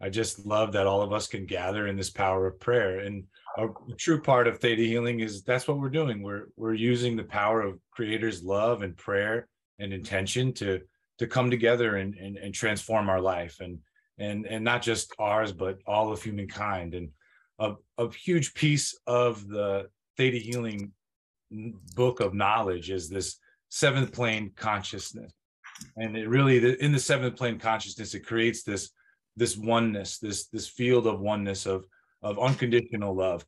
I just love that all of us can gather in this power of prayer. And a true part of theta healing is that's what we're doing. We're using the power of Creator's love and prayer and intention to come together and transform our life and not just ours, but all of humankind. And a huge piece of the theta healing book of knowledge is this seventh plane consciousness. And it really, in the seventh plane consciousness, it creates this oneness, this field of oneness of unconditional love,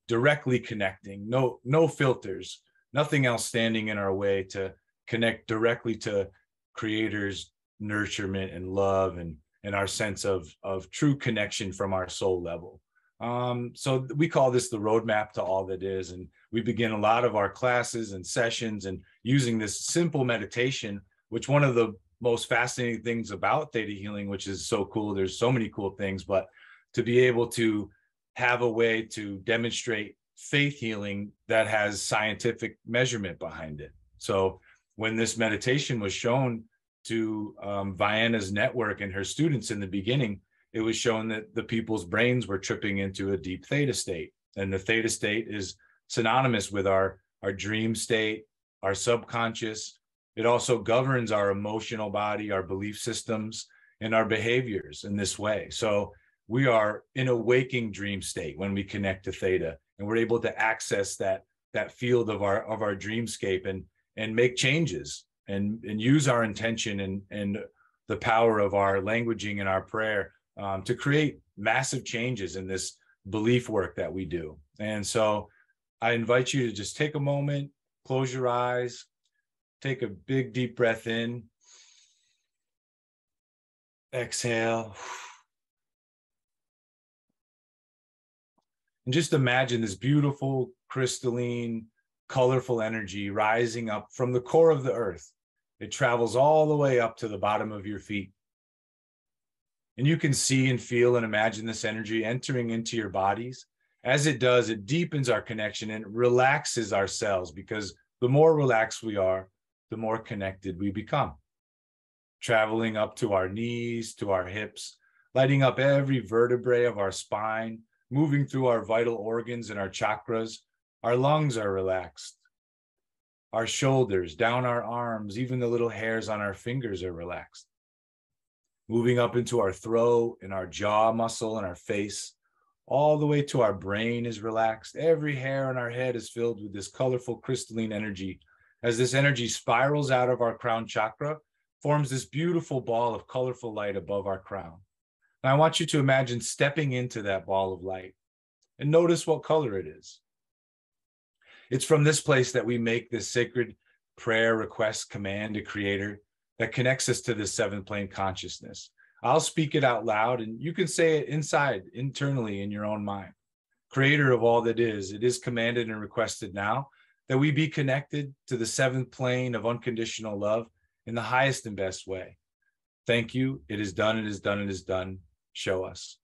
directly connecting, no filters, nothing else standing in our way to connect directly to Creator's nurturement and love and our sense of true connection from our soul level. So we call this the roadmap to all that is. And we begin a lot of our classes and sessions and using this simple meditation, which one of the most fascinating things about theta healing, which is so cool, there's so many cool things, but to be able to have a way to demonstrate faith healing that has scientific measurement behind it. So when this meditation was shown to Vienna's network and her students in the beginning, it was shown that the people's brains were tripping into a deep theta state. And the theta state is synonymous with our dream state, our subconscious. It also governs our emotional body, our belief systems, and our behaviors in this way. So we are in a waking dream state when we connect to theta, and we're able to access that field of our dreamscape and make changes and use our intention and the power of our languaging and our prayer to create massive changes in this belief work that we do. And so I invite you to just take a moment, close your eyes, take a big, deep breath in, exhale, and just imagine this beautiful, crystalline, colorful energy rising up from the core of the earth. It travels all the way up to the bottom of your feet. And you can see and feel and imagine this energy entering into your bodies. As it does, it deepens our connection and relaxes our cells, because the more relaxed we are, the more connected we become. Traveling up to our knees, to our hips, lighting up every vertebrae of our spine, moving through our vital organs and our chakras. Our lungs are relaxed. Our shoulders, down our arms, even the little hairs on our fingers are relaxed. Moving up into our throat and our jaw muscle and our face, all the way to our brain is relaxed. Every hair on our head is filled with this colorful crystalline energy. As this energy spirals out of our crown chakra, forms this beautiful ball of colorful light above our crown. Now I want you to imagine stepping into that ball of light and notice what color it is. It's from this place that we make this sacred prayer, request, command to Creator that connects us to this seventh plane consciousness. I'll speak it out loud and you can say it inside, internally in your own mind. Creator of all that is, it is commanded and requested now that we be connected to the seventh plane of unconditional love in the highest and best way. Thank you. It is done. It is done. It is done. Show us.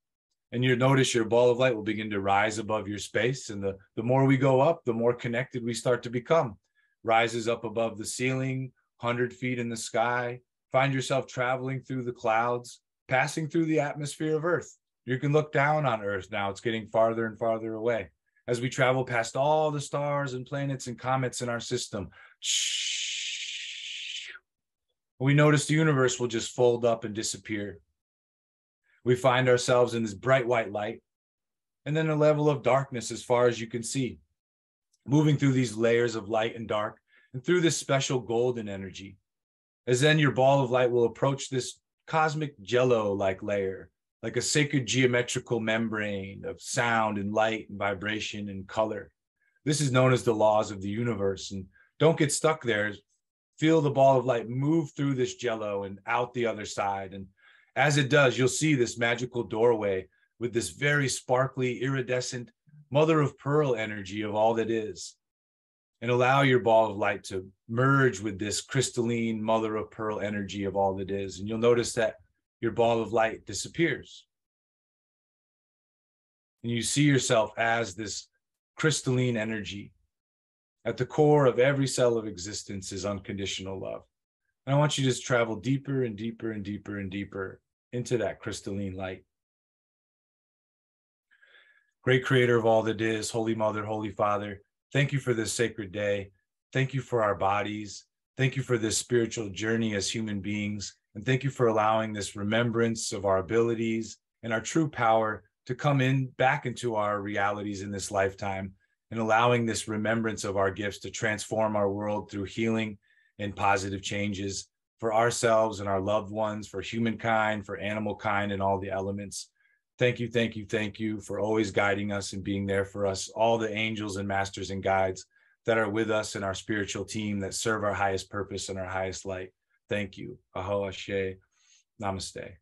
And you'll notice your ball of light will begin to rise above your space. And the more we go up, the more connected we start to become. Rises up above the ceiling, 100 feet in the sky. Find yourself traveling through the clouds, passing through the atmosphere of Earth. You can look down on Earth now. It's getting farther and farther away. As we travel past all the stars and planets and comets in our system, we notice the universe will just fold up and disappear. We find ourselves in this bright white light, and then a level of darkness as far as you can see, moving through these layers of light and dark, and through this special golden energy. As then your ball of light will approach this cosmic jello-like layer, like a sacred geometrical membrane of sound and light and vibration and color. This is known as the laws of the universe. And don't get stuck there. Feel the ball of light move through this jello and out the other side. And as it does, you'll see this magical doorway with this very sparkly, iridescent, mother of pearl energy of all that is. And allow your ball of light to merge with this crystalline mother of pearl energy of all that is. And you'll notice that your ball of light disappears. And you see yourself as this crystalline energy. At the core of every cell of existence is unconditional love. And I want you to just travel deeper and deeper and deeper and deeper into that crystalline light. Great creator of all that is, Holy Mother, Holy Father, thank you for this sacred day. Thank you for our bodies. Thank you for this spiritual journey as human beings. And thank you for allowing this remembrance of our abilities and our true power to come in back into our realities in this lifetime, and allowing this remembrance of our gifts to transform our world through healing and positive changes for ourselves and our loved ones, for humankind, for animal kind, and all the elements. Thank you, thank you, thank you for always guiding us and being there for us, all the angels and masters and guides that are with us in our spiritual team that serve our highest purpose and our highest light. Thank you. Aho Ashe. Namaste.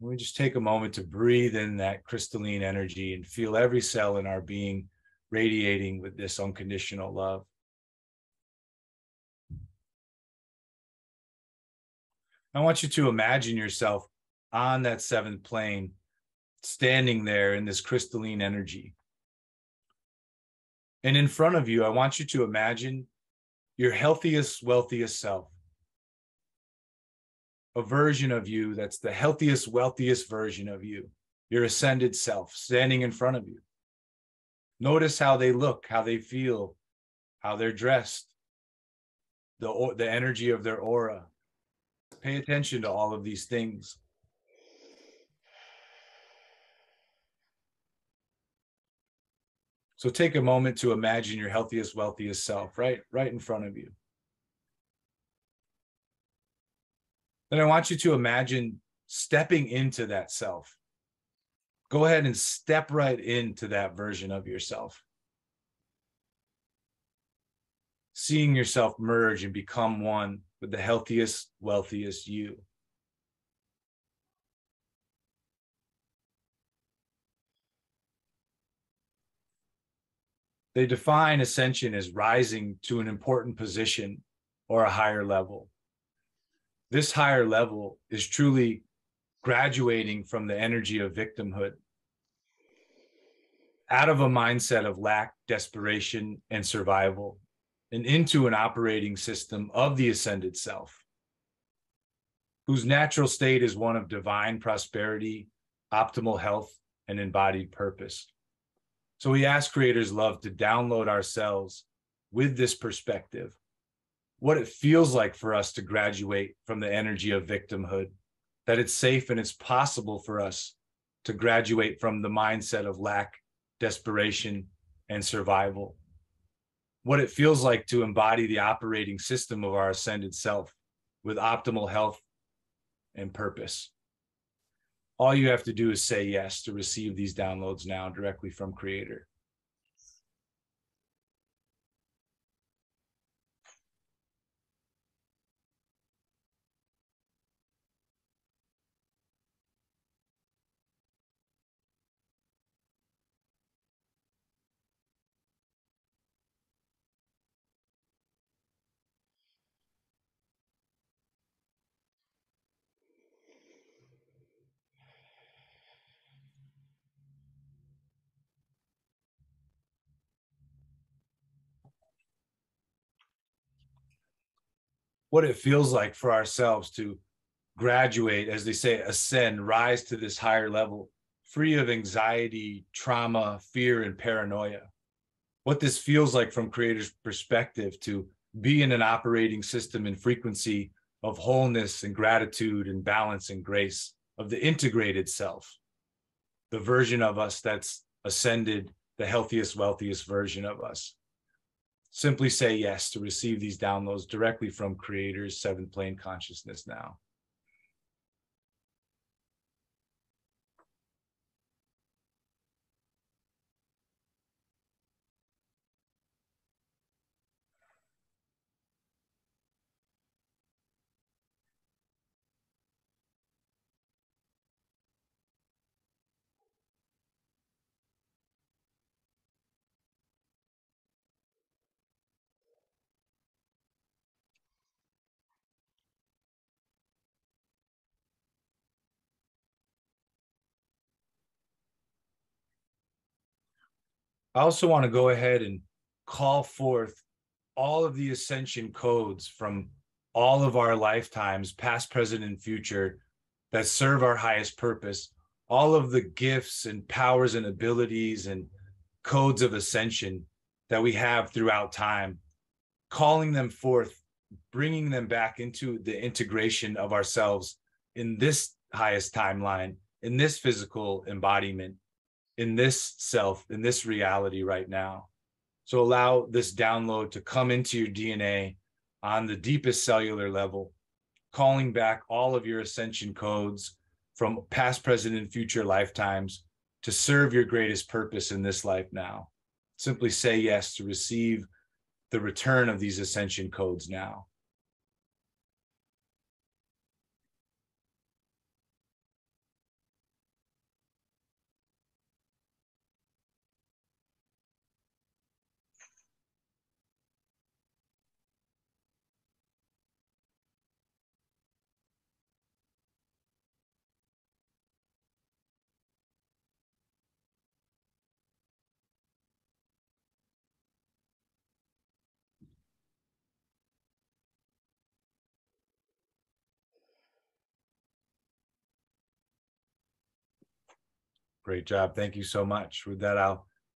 We just take a moment to breathe in that crystalline energy and feel every cell in our being radiating with this unconditional love. I want you to imagine yourself on that seventh plane, standing there in this crystalline energy. And in front of you, I want you to imagine your healthiest, wealthiest self. A version of you that's the healthiest, wealthiest version of you, your ascended self, standing in front of you. Notice how they look, how they feel, how they're dressed, the energy of their aura. Pay attention to all of these things. So take a moment to imagine your healthiest, wealthiest self right in front of you. Then I want you to imagine stepping into that self. Go ahead and step right into that version of yourself. Seeing yourself merge and become one with the healthiest, wealthiest you. They define ascension as rising to an important position or a higher level. This higher level is truly graduating from the energy of victimhood, out of a mindset of lack, desperation, and survival, and into an operating system of the ascended self, whose natural state is one of divine prosperity, optimal health, and embodied purpose. So we ask Creator's love to download ourselves with this perspective, what it feels like for us to graduate from the energy of victimhood, that it's safe and it's possible for us to graduate from the mindset of lack, desperation, and survival. What it feels like to embody the operating system of our ascended self with optimal health and purpose. All you have to do is say yes to receive these downloads now directly from Creator. What it feels like for ourselves to graduate, as they say, ascend, rise to this higher level, free of anxiety, trauma, fear, and paranoia. What this feels like from Creator's perspective to be in an operating system and frequency of wholeness and gratitude and balance and grace, of the integrated self, the version of us that's ascended, the healthiest, wealthiest version of us. Simply say yes to receive these downloads directly from Creator's seventh plane consciousness now. I also want to go ahead and call forth all of the Ascension codes from all of our lifetimes, past, present, and future, that serve our highest purpose, all of the gifts and powers and abilities and codes of ascension that we have throughout time, calling them forth, bringing them back into the integration of ourselves in this highest timeline, in this physical embodiment, in this self, in this reality right now. So allow this download to come into your DNA on the deepest cellular level, calling back all of your ascension codes from past, present, and future lifetimes to serve your greatest purpose in this life now. Simply say yes to receive the return of these ascension codes now. Great job. Thank you so much. With that, I'll